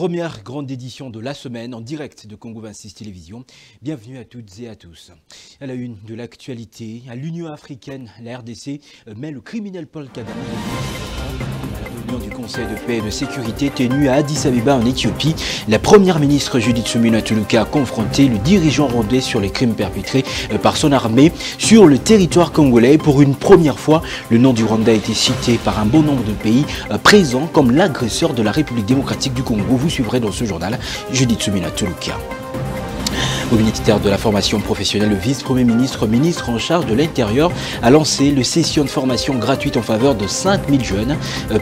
Première grande édition de la semaine en direct de Congo 26 Télévision. Bienvenue à toutes et à tous. À la une de l'actualité, à l'Union africaine, la RDC met le criminel Paul Kagame à la réunion du Conseil de paix et de sécurité tenue à Addis Abeba en Éthiopie. La première ministre Judith Suminwa Tuluka a confronté le dirigeant rwandais sur les crimes perpétrés par son armée sur le territoire congolais. Pour une première fois, le nom du Rwanda a été cité par un bon nombre de pays présents comme l'agresseur de la République démocratique du Congo. Vous suivrez dans ce journal Judith Suminwa Tuluka. Au ministère de la formation professionnelle, le vice-premier ministre, ministre en charge de l'Intérieur, a lancé le session de formation gratuite en faveur de 5000 jeunes.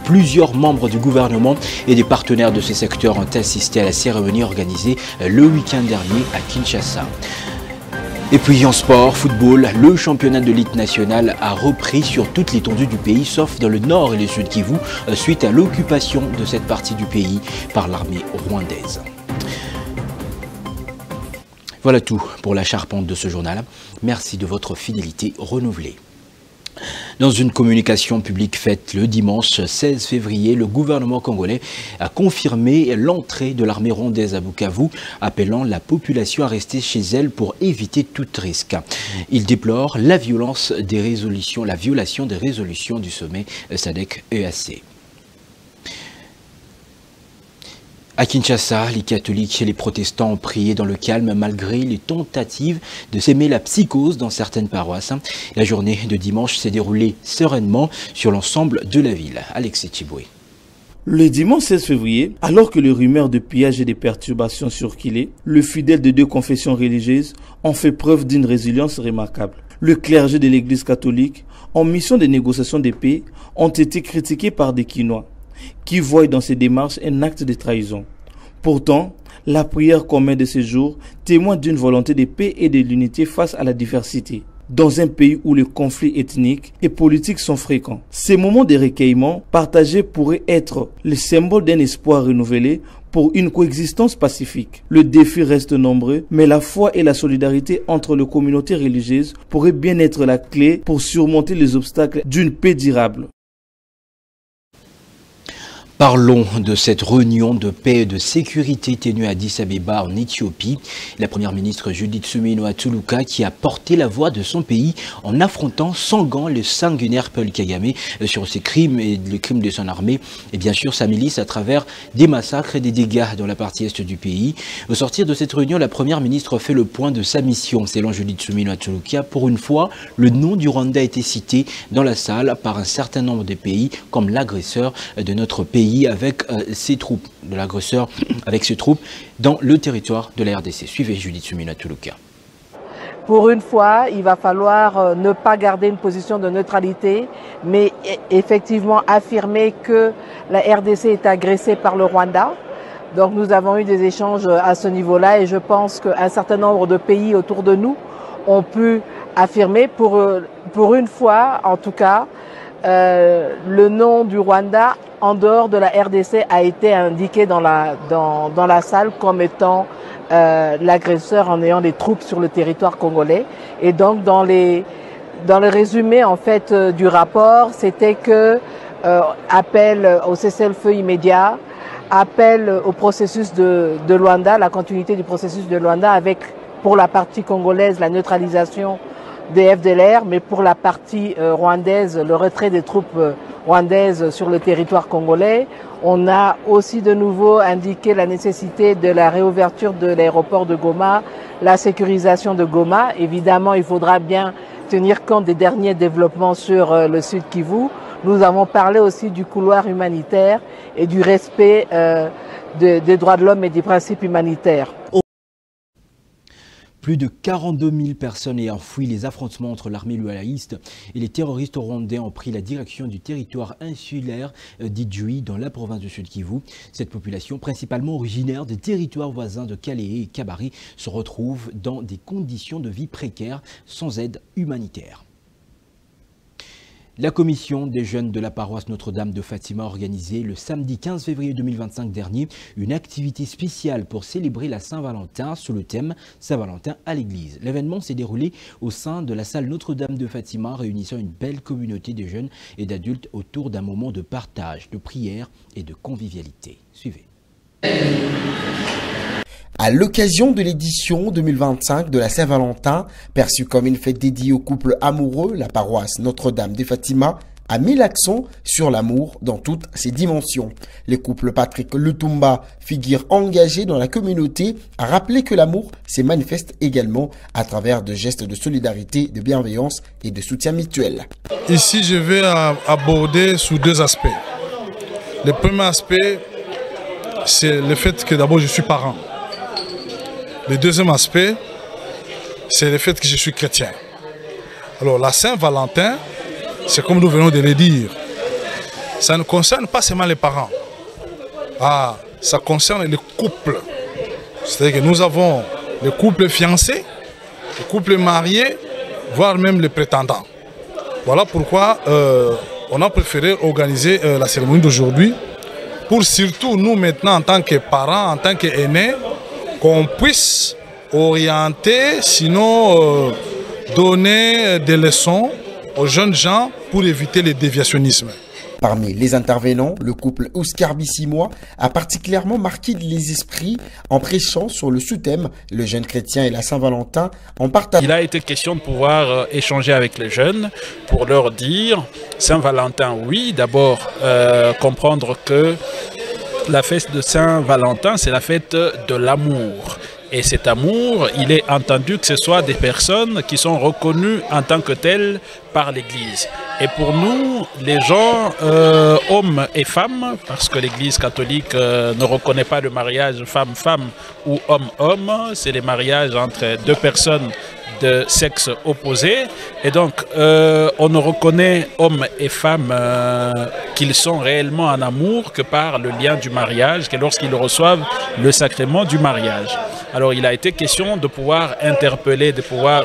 Plusieurs membres du gouvernement et des partenaires de ces secteurs ont assisté à la cérémonie organisée le week-end dernier à Kinshasa. Et puis en sport, football, le championnat de Ligue nationale a repris sur toute l'étendue du pays, sauf dans le nord et le sud Kivu, suite à l'occupation de cette partie du pays par l'armée rwandaise. Voilà tout pour la charpente de ce journal. Merci de votre fidélité renouvelée. Dans une communication publique faite le dimanche 16 février, le gouvernement congolais a confirmé l'entrée de l'armée rwandaise à Bukavu, appelant la population à rester chez elle pour éviter tout risque. Il déplore la violation des résolutions du sommet SADC-EAC. À Kinshasa, les catholiques et les protestants ont prié dans le calme malgré les tentatives de s'aimer la psychose dans certaines paroisses. La journée de dimanche s'est déroulée sereinement sur l'ensemble de la ville. Alexis Chiboué. Le dimanche 16 février, alors que les rumeurs de pillage et de perturbations circulaient, les fidèles de deux confessions religieuses ont fait preuve d'une résilience remarquable. Le clergé de l'Église catholique, en mission de négociation de paix, ont été critiqués par des Kinois, qui voient dans ces démarches un acte de trahison. Pourtant, la prière commune de ces jours témoigne d'une volonté de paix et de l'unité face à la diversité. Dans un pays où les conflits ethniques et politiques sont fréquents, ces moments de recueillement partagés pourraient être le symbole d'un espoir renouvelé pour une coexistence pacifique. Le défi reste nombreux, mais la foi et la solidarité entre les communautés religieuses pourraient bien être la clé pour surmonter les obstacles d'une paix durable. Parlons de cette réunion de paix et de sécurité tenue à Addis Abeba en Éthiopie. La première ministre Judith Suminwa Tuluka qui a porté la voix de son pays en affrontant sans gants le sanguinaire Paul Kagame sur ses crimes et les crimes de son armée et bien sûr sa milice à travers des massacres et des dégâts dans la partie est du pays. Au sortir de cette réunion, la première ministre fait le point de sa mission. Selon Judith Suminwa Tuluka, pour une fois, le nom du Rwanda a été cité dans la salle par un certain nombre de pays comme l'agresseur de notre pays avec ses troupes, de l'agresseur avec ses troupes dans le territoire de la RDC. Suivez Judith Suminwa Tuluka. Pour une fois, il va falloir ne pas garder une position de neutralité, mais effectivement affirmer que la RDC est agressée par le Rwanda. Donc nous avons eu des échanges à ce niveau-là et je pense qu'un certain nombre de pays autour de nous ont pu affirmer, pour une fois en tout cas, le nom du Rwanda en dehors de la RDC a été indiqué dans la salle comme étant l'agresseur en ayant des troupes sur le territoire congolais. Et donc dans le résumé en fait du rapport, c'était que appel au cessez-le-feu immédiat, appel au processus de Luanda, la continuité du processus de Luanda avec pour la partie congolaise la neutralisation des FDLR, mais pour la partie rwandaise, le retrait des troupes rwandaises sur le territoire congolais. On a aussi de nouveau indiqué la nécessité de la réouverture de l'aéroport de Goma, la sécurisation de Goma. Évidemment, il faudra bien tenir compte des derniers développements sur le sud Kivu. Nous avons parlé aussi du couloir humanitaire et du respect des droits de l'homme et des principes humanitaires. Plus de 42 000 personnes ayant fui les affrontements entre l'armée loyaliste et les terroristes rwandais ont pris la direction du territoire insulaire d'Idjui dans la province du Sud Kivu. Cette population, principalement originaire des territoires voisins de Kalehe et Kabari, se retrouve dans des conditions de vie précaires sans aide humanitaire. La commission des jeunes de la paroisse Notre-Dame de Fatima a organisé le samedi 15 février 2025 dernier une activité spéciale pour célébrer la Saint-Valentin sous le thème Saint-Valentin à l'église. L'événement s'est déroulé au sein de la salle Notre-Dame de Fatima, réunissant une belle communauté de jeunes et d'adultes autour d'un moment de partage, de prière et de convivialité. Suivez. À l'occasion de l'édition 2025 de la Saint-Valentin, perçue comme une fête dédiée aux couples amoureux, la paroisse Notre-Dame de Fatima a mis l'accent sur l'amour dans toutes ses dimensions. Le couple Patrick Lutumba, figure engagée dans la communauté, a rappelé que l'amour se manifeste également à travers de gestes de solidarité, de bienveillance et de soutien mutuel. Ici, je vais aborder sous deux aspects. Le premier aspect, c'est le fait que d'abord je suis parent. Le deuxième aspect, c'est le fait que je suis chrétien. Alors la Saint-Valentin, c'est comme nous venons de le dire, ça ne concerne pas seulement les parents. Ça concerne les couples. C'est-à-dire que nous avons les couples fiancés, les couples mariés, voire même les prétendants. Voilà pourquoi on a préféré organiser la cérémonie d'aujourd'hui pour surtout nous maintenant en tant que parents, en tant qu'aînés, qu'on puisse orienter, sinon donner des leçons aux jeunes gens pour éviter le déviationnisme. Parmi les intervenants, le couple Oscar Bissimois a particulièrement marqué les esprits en prêchant sur le sous-thème « Le jeune chrétien et la Saint-Valentin » en partageant. Il a été question de pouvoir échanger avec les jeunes pour leur dire Saint-Valentin, oui, d'abord comprendre que la fête de Saint-Valentin, c'est la fête de l'amour. Et cet amour, il est entendu que ce soit des personnes qui sont reconnues en tant que telles par l'Église. Et pour nous, les gens, hommes et femmes, parce que l'Église catholique ne reconnaît pas le mariage femme-femme ou homme-homme, c'est les mariages entre deux personnes de sexe opposé. Et donc, on ne reconnaît hommes et femmes qu'ils sont réellement en amour que par le lien du mariage, que lorsqu'ils reçoivent le sacrement du mariage. Alors, il a été question de pouvoir interpeller, de pouvoir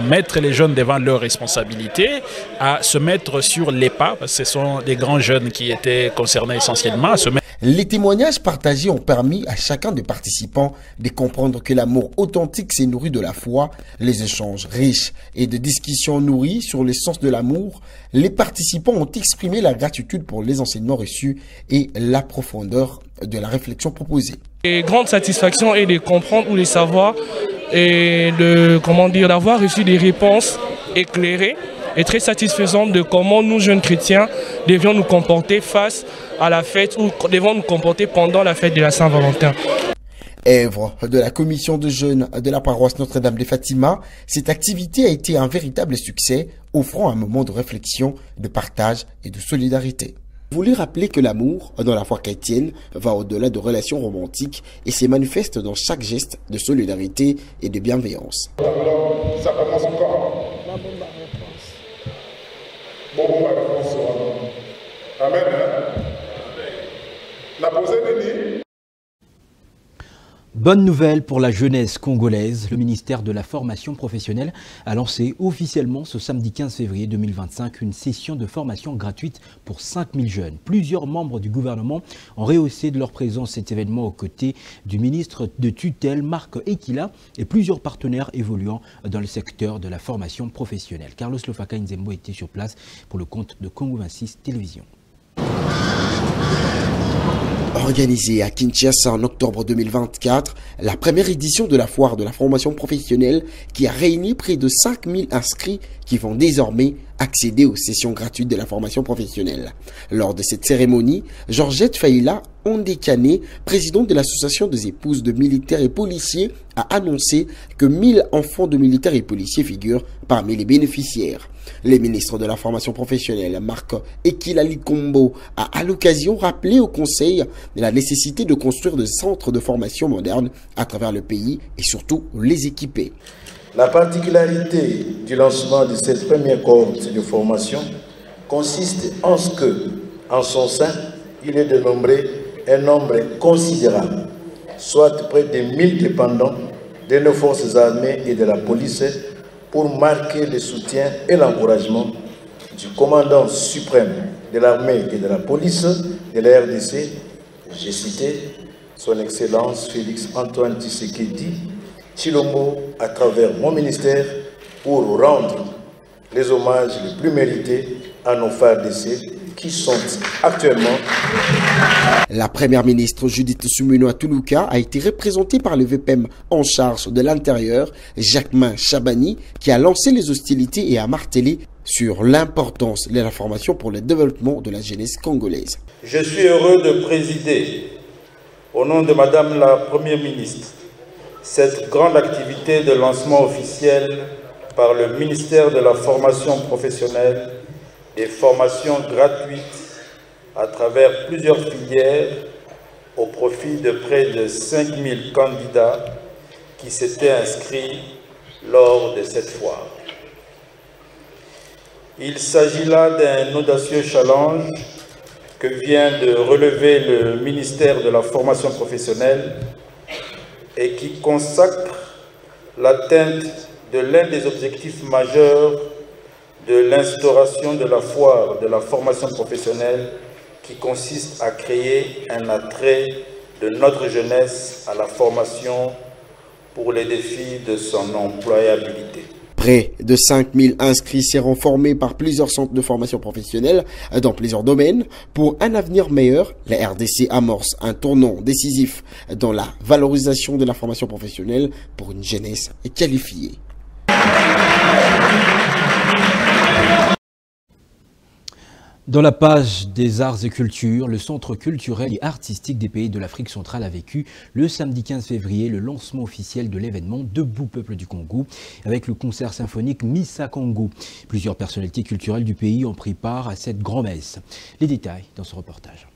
mettre les jeunes devant leurs responsabilités, à se mettre sur les pas, parce que ce sont des grands jeunes qui étaient concernés essentiellement, à se mettre. Les témoignages partagés ont permis à chacun des participants de comprendre que l'amour authentique s'est nourri de la foi, les échanges riches et de discussions nourries sur le sens de l'amour. Les participants ont exprimé la gratitude pour les enseignements reçus et la profondeur de la réflexion proposée. Et grande satisfaction est de comprendre ou de savoir et d'avoir reçu des réponses éclairées et très satisfaisantes de comment nous, jeunes chrétiens, devions nous comporter face à la fête ou devons nous comporter pendant la fête de la Saint-Valentin. Œuvre de la commission de jeunes de la paroisse Notre-Dame de Fatima, cette activité a été un véritable succès, offrant un moment de réflexion, de partage et de solidarité. Je voulais rappeler que l'amour, dans la foi chrétienne, va au-delà de relations romantiques et se manifeste dans chaque geste de solidarité et de bienveillance. Ça commence encore. Amen. La posée de Bonne nouvelle pour la jeunesse congolaise. Le ministère de la formation professionnelle a lancé officiellement ce samedi 15 février 2025 une session de formation gratuite pour 5000 jeunes. Plusieurs membres du gouvernement ont rehaussé de leur présence cet événement aux côtés du ministre de tutelle Marc Ekila et plusieurs partenaires évoluant dans le secteur de la formation professionnelle. Carlos Lofaka Nzembo était sur place pour le compte de Congo 26 Télévision. Organisée à Kinshasa en octobre 2024, la première édition de la foire de la formation professionnelle qui a réuni près de 5000 inscrits qui vont désormais accéder aux sessions gratuites de la formation professionnelle. Lors de cette cérémonie, Georgette Faïla Ondekane, présidente de l'association des épouses de militaires et policiers, a annoncé que 1000 enfants de militaires et policiers figurent parmi les bénéficiaires. Le ministre de la formation professionnelle, Marc Ekila Likombo, a à l'occasion rappelé au Conseil la nécessité de construire des centres de formation modernes à travers le pays et surtout les équiper. La particularité du lancement de cette première cohorte de formation consiste en ce que, en son sein, il est dénombré un nombre considérable, soit près de 1000 dépendants de nos forces armées et de la police, pour marquer le soutien et l'encouragement du commandant suprême de l'armée et de la police de la RDC, j'ai cité son Excellence Félix Antoine Tshisekedi Tshilombo, à travers mon ministère, pour rendre les hommages les plus mérités à nos frères d'essai qui sont actuellement La première ministre Judith Suminwa Tuluka a été représentée par le VPM en charge de l'intérieur, Jacquemin Chabani, qui a lancé les hostilités et a martelé sur l'importance de la formation pour le développement de la jeunesse congolaise. Je suis heureux de présider, au nom de Madame la Première ministre, cette grande activité de lancement officiel par le ministère de la Formation professionnelle, des formations gratuites à travers plusieurs filières au profit de près de 5000 candidats qui s'étaient inscrits lors de cette foire. Il s'agit là d'un audacieux challenge que vient de relever le ministère de la Formation professionnelle et qui consacre l'atteinte de l'un des objectifs majeurs de l'instauration de la foire de la formation professionnelle qui consiste à créer un attrait de notre jeunesse à la formation pour les défis de son employabilité. Près de 5000 inscrits seront formés par plusieurs centres de formation professionnelle dans plusieurs domaines. Pour un avenir meilleur, la RDC amorce un tournant décisif dans la valorisation de la formation professionnelle pour une jeunesse qualifiée. Dans la page des arts et cultures, le Centre culturel et artistique des pays de l'Afrique centrale a vécu le samedi 15 février le lancement officiel de l'événement Debout Peuple du Congo avec le concert symphonique Missa Congo. Plusieurs personnalités culturelles du pays ont pris part à cette grand-messe. Les détails dans ce reportage.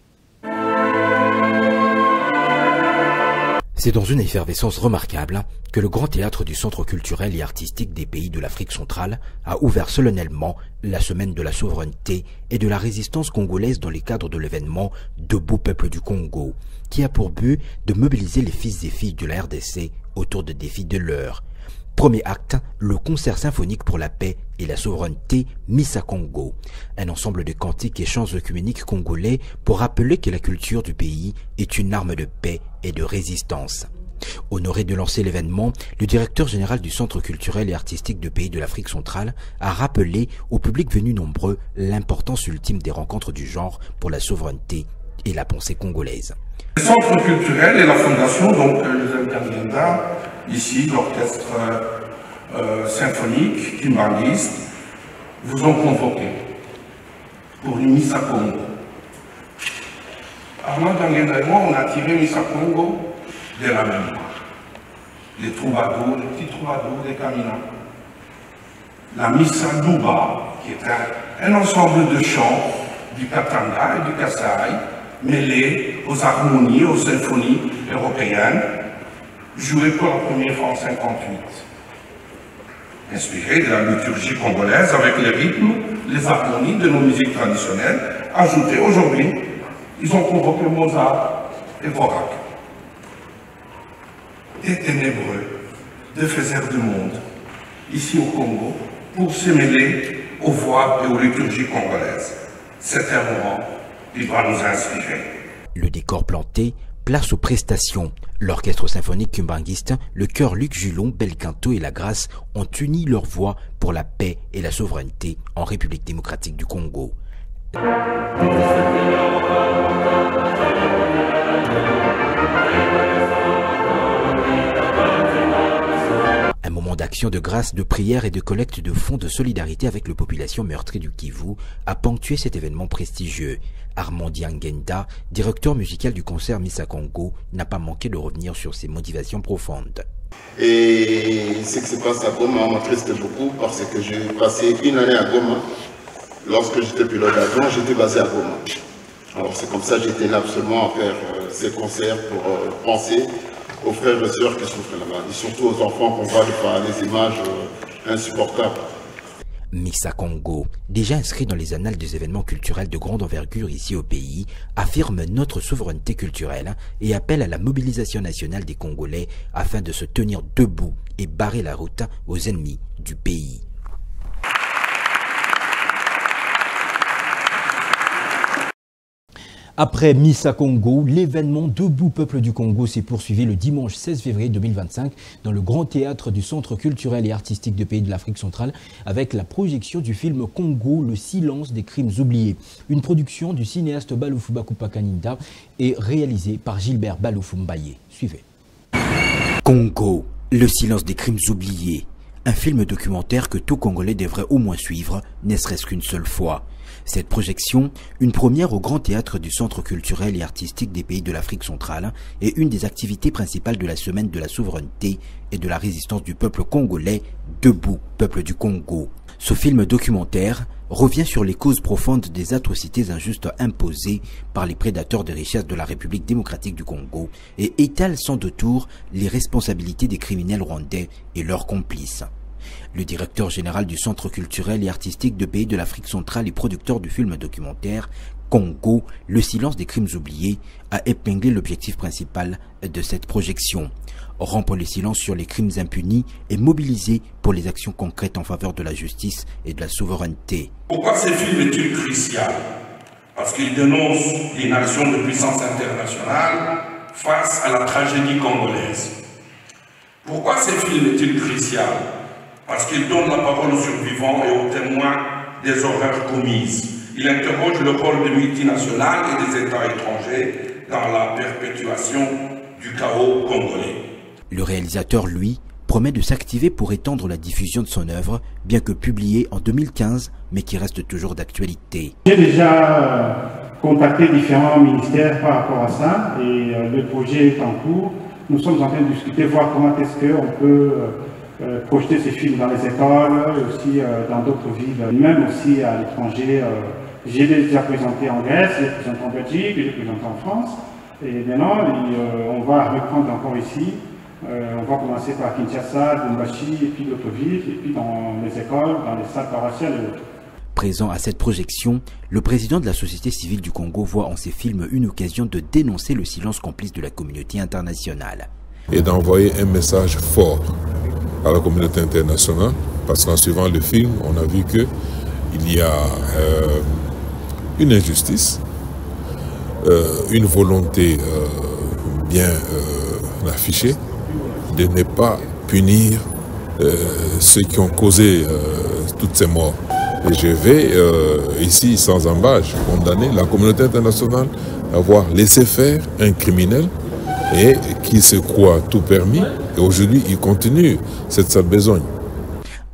C'est dans une effervescence remarquable que le grand théâtre du Centre culturel et artistique des pays de l'Afrique centrale a ouvert solennellement la semaine de la souveraineté et de la résistance congolaise dans les cadres de l'événement Debout Peuple du Congo, qui a pour but de mobiliser les fils et filles de la RDC autour de défis de l'heure. Premier acte, le concert symphonique pour la paix et la souveraineté Missa Congo, un ensemble de cantiques et chants œcuméniques congolais pour rappeler que la culture du pays est une arme de paix et de résistance. Honoré de lancer l'événement, le directeur général du Centre culturel et artistique de pays de l'Afrique centrale a rappelé au public venu nombreux l'importance ultime des rencontres du genre pour la souveraineté et la pensée congolaise. Le Centre culturel et la Fondation, donc Joseph Kangenda, ici l'orchestre symphonique kimbanguiste, vous ont convoqué pour une Missa Congo. Armand Kangenda et moi, on a tiré Missa Congo de la mémoire. Les troubadours, les petits troubadours des Kamina. La Missa Douba, qui est un ensemble de chants du Katanga et du Kasaï, mêlés aux harmonies, aux symphonies européennes, jouées pour la première fois en 1958. Inspiré de la liturgie congolaise avec les rythmes, les harmonies de nos musiques traditionnelles, ajoutées aujourd'hui, ils ont convoqué Mozart et Dvorak. Des ténébreux, des faiseurs du monde, ici au Congo, pour se mêler aux voix et aux liturgies congolaises. C'est un moment qui doit nous inspirer. Le décor planté, place aux prestations. L'orchestre symphonique kimbanguiste, le chœur Luc Julon, Belcanto et La Grâce ont uni leurs voix pour la paix et la souveraineté en République démocratique du Congo. Un moment d'action de grâce, de prière et de collecte de fonds de solidarité avec les populations meurtries du Kivu a ponctué cet événement prestigieux. Armand Diangenda, directeur musical du concert Missa Congo, n'a pas manqué de revenir sur ses motivations profondes. Et ce qui se passe à Goma m'attriste beaucoup parce que j'ai passé une année à Goma. Lorsque j'étais pilote d'avion, j'étais basé à Goma. Alors c'est comme ça que j'étais là absolument à faire ces concerts pour penser aux frères et sœurs qui souffrent là-bas, et surtout aux enfants qu'on voit par les images insupportables. Missa Congo, déjà inscrit dans les annales des événements culturels de grande envergure ici au pays, affirme notre souveraineté culturelle et appelle à la mobilisation nationale des Congolais afin de se tenir debout et barrer la route aux ennemis du pays. Après Missa Congo, l'événement Debout Peuple du Congo s'est poursuivi le dimanche 16 février 2025 dans le Grand Théâtre du Centre culturel et artistique de Pays de l'Afrique centrale avec la projection du film Congo, le silence des crimes oubliés. Une production du cinéaste Baloufou Bakupa Kaninda et réalisée par Gilbert Baloufou Mbaye. Suivez. Congo, le silence des crimes oubliés. Un film documentaire que tout Congolais devrait au moins suivre, ne serait-ce qu'une seule fois. Cette projection, une première au Grand Théâtre du Centre culturel et artistique des Pays de l'Afrique centrale, est une des activités principales de la semaine de la souveraineté et de la résistance du peuple congolais, Debout, peuple du Congo. Ce film documentaire revient sur les causes profondes des atrocités injustes imposées par les prédateurs des richesses de la République démocratique du Congo et étale sans détour les responsabilités des criminels rwandais et leurs complices. Le directeur général du Centre culturel et artistique de Pays de l'Afrique centrale et producteur du film documentaire Congo, le silence des crimes oubliés, a épinglé l'objectif principal de cette projection. Rompre le silence sur les crimes impunis et mobiliser pour les actions concrètes en faveur de la justice et de la souveraineté. Pourquoi ce film est-il crucial? Parce qu'il dénonce l'inaction de puissance internationale face à la tragédie congolaise. Pourquoi ce film est-il crucial? Parce qu'il donne la parole aux survivants et aux témoins des horreurs commises. Il interroge le rôle des multinationales et des États étrangers dans la perpétuation du chaos congolais. Le réalisateur, lui, promet de s'activer pour étendre la diffusion de son œuvre, bien que publiée en 2015, mais qui reste toujours d'actualité. J'ai déjà contacté différents ministères par rapport à ça et le projet est en cours. Nous sommes en train de discuter, voir comment est-ce qu'on peut projeter ces films dans les écoles, aussi dans d'autres villes, même aussi à l'étranger. J'ai déjà présenté en Grèce, j'ai présenté en Belgique, j'ai présenté en France. Et maintenant, on va reprendre encore ici. On va commencer par Kinshasa, Lubumbashi, et puis d'autres villes, et puis dans les écoles, dans les salles paroissiales et autres. Présent à cette projection, le président de la société civile du Congo voit en ces films une occasion de dénoncer le silence complice de la communauté internationale. Et d'envoyer un message fort à la communauté internationale, parce qu'en suivant le film, on a vu qu'il y a une injustice, une volonté bien affichée de ne pas punir ceux qui ont causé toutes ces morts. Et je vais ici, sans embâche, condamner la communauté internationale à avoir laissé faire un criminel et qui se croit tout permis. Et aujourd'hui, il continue cette sale besogne.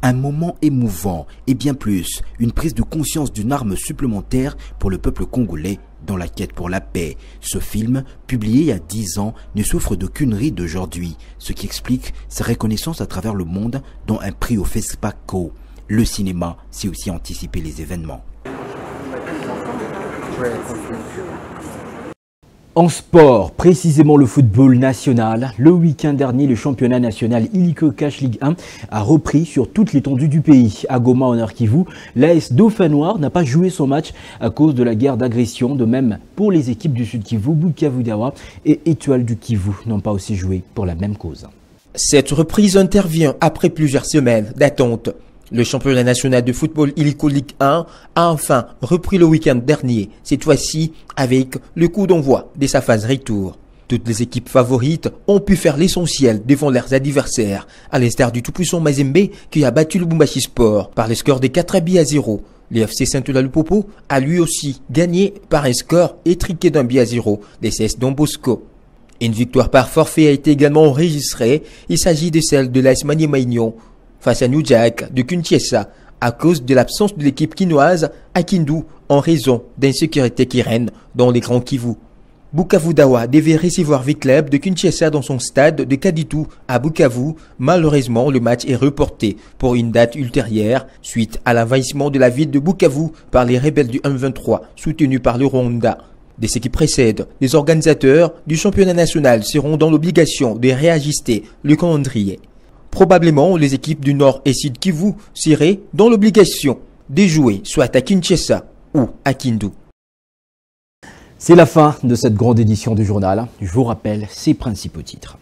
Un moment émouvant et bien plus, une prise de conscience d'une arme supplémentaire pour le peuple congolais dans la quête pour la paix. Ce film, publié il y a 10 ans, ne souffre d'aucune ride d'aujourd'hui, ce qui explique sa reconnaissance à travers le monde, dont un prix au FESPACO. Le cinéma, c'est aussi anticiper les événements. En sport, précisément le football national, le week-end dernier, le championnat national Illico Cash Ligue 1 a repris sur toute l'étendue du pays. À Goma, en Nord-Kivu, l'AS Dauphin Noir n'a pas joué son match à cause de la guerre d'agression. De même pour les équipes du Sud-Kivu, Bukavu Dawa et Étoile du Kivu n'ont pas aussi joué pour la même cause. Cette reprise intervient après plusieurs semaines d'attente. Le championnat national de football Illico Ligue 1 a enfin repris le week-end dernier, cette fois-ci avec le coup d'envoi de sa phase retour. Toutes les équipes favorites ont pu faire l'essentiel devant leurs adversaires, à l'instar du tout-puissant Mazembe qui a battu le Lubumbashi Sport par le score de 4-0. Le FC Saint-Eulalie-Popo a lui aussi gagné par un score étriqué d'1-0 des CS Don Bosco. Une victoire par forfait a été également enregistrée, il s'agit de celle de l'AS Maniema-Union face à New Jack de Kinshasa à cause de l'absence de l'équipe quinoise à Kindu en raison d'insécurité qui règne dans les Grands Kivu. Bukavu Dawa devait recevoir V-Club de Kinshasa dans son stade de Kaditu à Bukavu. Malheureusement, le match est reporté pour une date ultérieure suite à l'envahissement de la ville de Bukavu par les rebelles du M23 soutenus par le Rwanda. De ce qui précède, les organisateurs du championnat national seront dans l'obligation de réajuster le calendrier. Probablement, les équipes du Nord et Sud Kivu seraient dans l'obligation de jouer soit à Kinshasa ou à Kindu. C'est la fin de cette grande édition du journal. Je vous rappelle ses principaux titres.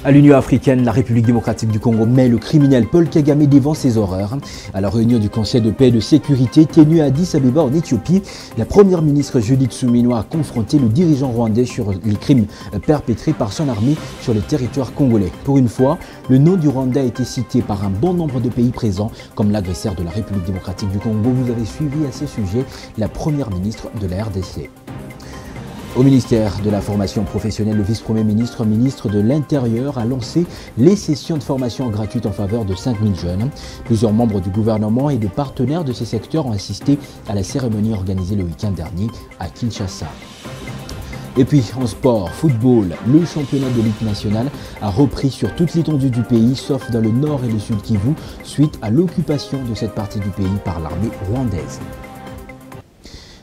À l'Union africaine, la République démocratique du Congo met le criminel Paul Kagame devant ses horreurs. À la réunion du Conseil de paix et de sécurité tenue à Addis Abeba en Éthiopie, la première ministre Judith Suminwa a confronté le dirigeant rwandais sur les crimes perpétrés par son armée sur le territoire congolais. Pour une fois, le nom du Rwanda a été cité par un bon nombre de pays présents comme l'agresseur de la République démocratique du Congo. Vous avez suivi à ce sujet la première ministre de la RDC. Au ministère de la formation professionnelle, le vice-premier ministre, ministre de l'Intérieur, a lancé les sessions de formation gratuites en faveur de 5000 jeunes. Plusieurs membres du gouvernement et de partenaires de ces secteurs ont assisté à la cérémonie organisée le week-end dernier à Kinshasa. Et puis en sport, football, le championnat de Ligue nationale a repris sur toute l'étendue du pays, sauf dans le nord et le sud Kivu, suite à l'occupation de cette partie du pays par l'armée rwandaise.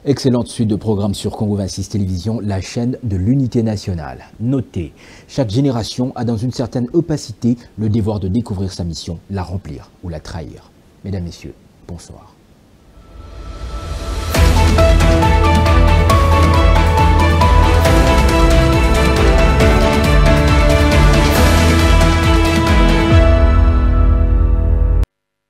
Excellente suite de programmes sur Congo 26 Télévision, la chaîne de l'unité nationale. Notez, chaque génération a dans une certaine opacité le devoir de découvrir sa mission, la remplir ou la trahir. Mesdames, Messieurs, bonsoir.